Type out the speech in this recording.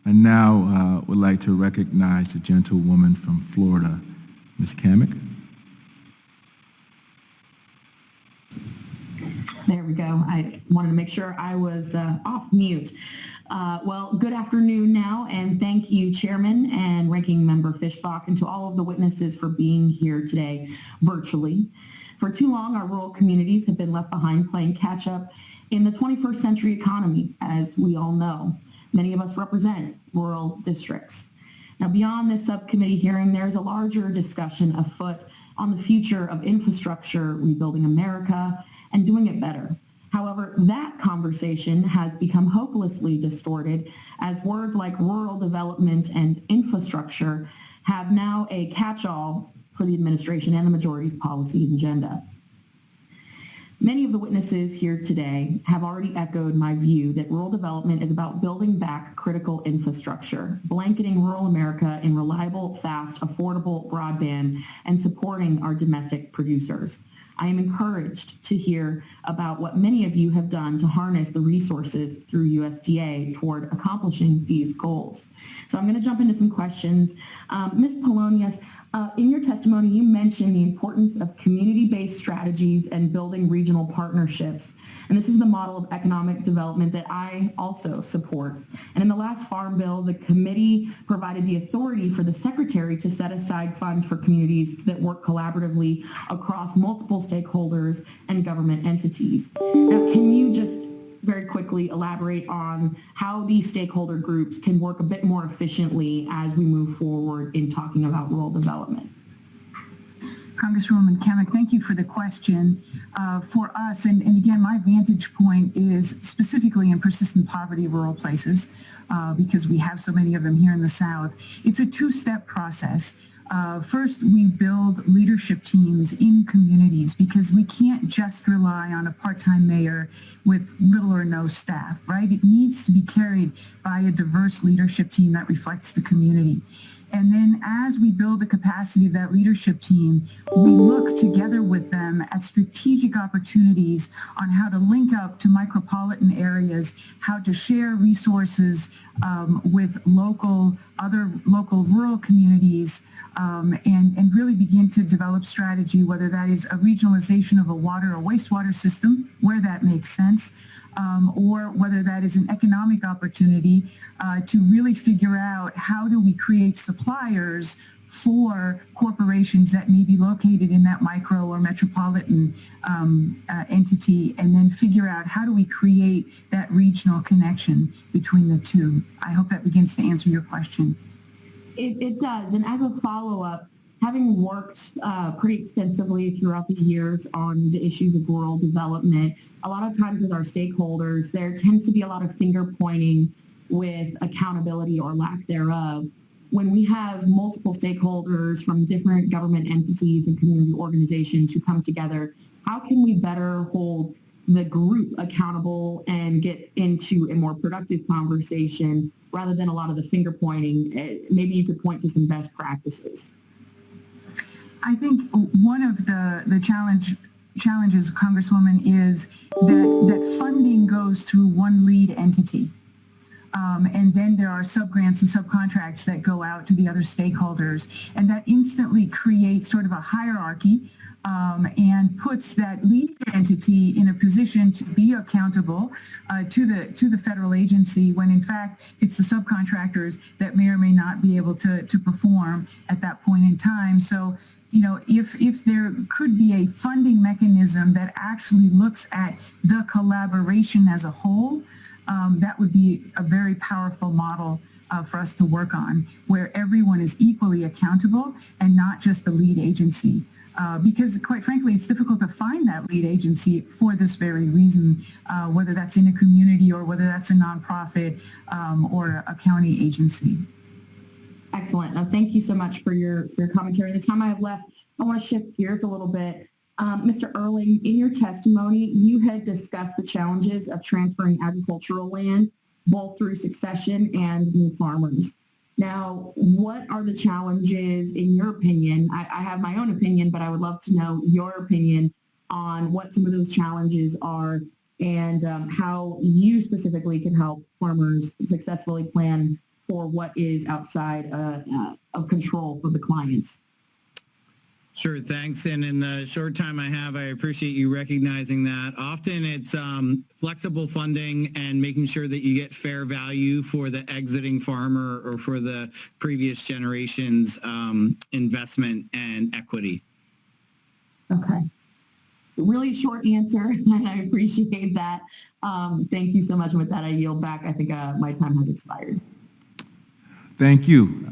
I now would like to recognize the gentlewoman from Florida, Ms. Cammack. There we go. I wanted to make sure I was off mute. Well, good afternoon now, and thank you, Chairman and Ranking Member Fishbach, and to all of the witnesses for being here today virtually. For too long, our rural communities have been left behind playing catch-up in the 21st century economy, as we all know. Many of us represent rural districts. Now, beyond this subcommittee hearing, there's a larger discussion afoot on the future of infrastructure, rebuilding America, and doing it better. However, that conversation has become hopelessly distorted as words like rural development and infrastructure have now a catch-all for the administration and the majority's policy agenda. Many of the witnesses here today have already echoed my view that rural development is about building back critical infrastructure, blanketing rural America in reliable, fast, affordable broadband, and supporting our domestic producers. I am encouraged to hear about what many of you have done to harness the resources through USDA toward accomplishing these goals. So I'm going to jump into some questions. Ms. Polonius, in your testimony, you mentioned the importance of community-based strategies and building regional partnerships. And this is the model of economic development that I also support. And in the last Farm Bill, the committee provided the authority for the Secretary to set aside funds for communities that work collaboratively across multiple stakeholders and government entities. Now, can you just very quickly elaborate on how these stakeholder groups can work a bit more efficiently as we move forward in talking about rural development? Congresswoman Cammack, thank you for the question. For us, and again, my vantage point is specifically in persistent poverty rural places, because we have so many of them here in the South. It's a two-step process. First, we build leadership teams in communities because we can't just rely on a part-time mayor with little or no staff, right? It needs to be carried by a diverse leadership team that reflects the community. And then as we build the capacity of that leadership team, we look together with them at strategic opportunities on how to link up to micropolitan areas, how to share resources with other local rural communities, and really begin to develop strategy, whether that is a regionalization of a water or wastewater system, where that makes sense, or whether that is an economic opportunity to really figure out how do we create suppliers for corporations that may be located in that micro or metropolitan entity, and then figure out how do we create that regional connection between the two. I hope that begins to answer your question. It does, and as a follow-up, having worked pretty extensively throughout the years on the issues of rural development, a lot of times with our stakeholders, there tends to be a lot of finger pointing with accountability or lack thereof. When we have multiple stakeholders from different government entities and community organizations who come together, how can we better hold the group accountable and get into a more productive conversation rather than a lot of the finger pointing? Maybe you could point to some best practices. I think one of the challenges, Congresswoman, is that funding goes through one lead entity. And then there are subgrants and subcontracts that go out to the other stakeholders. And that instantly creates sort of a hierarchy and puts that lead entity in a position to be accountable to the federal agency, when in fact it's the subcontractors that may or may not be able to perform at that point in time. So, you know, if there could be a funding mechanism that actually looks at the collaboration as a whole, that would be a very powerful model for us to work on, where everyone is equally accountable and not just the lead agency. Because quite frankly, it's difficult to find that lead agency for this very reason, whether that's in a community or whether that's a nonprofit or a county agency. Excellent. Now, thank you so much for your commentary. The time I have left, I want to shift gears a little bit. Mr. Earling, in your testimony, you had discussed the challenges of transferring agricultural land, both through succession and new farmers. Now, what are the challenges in your opinion? I have my own opinion, but I would love to know your opinion on what some of those challenges are and how you specifically can help farmers successfully plan for what is outside of control for the clients. Sure, thanks. And in the short time I have, I appreciate you recognizing that. Often it's flexible funding and making sure that you get fair value for the exiting farmer or for the previous generation's investment and equity. Okay. Really short answer, and I appreciate that. Thank you so much. And with that, I yield back. I think my time has expired. Thank you.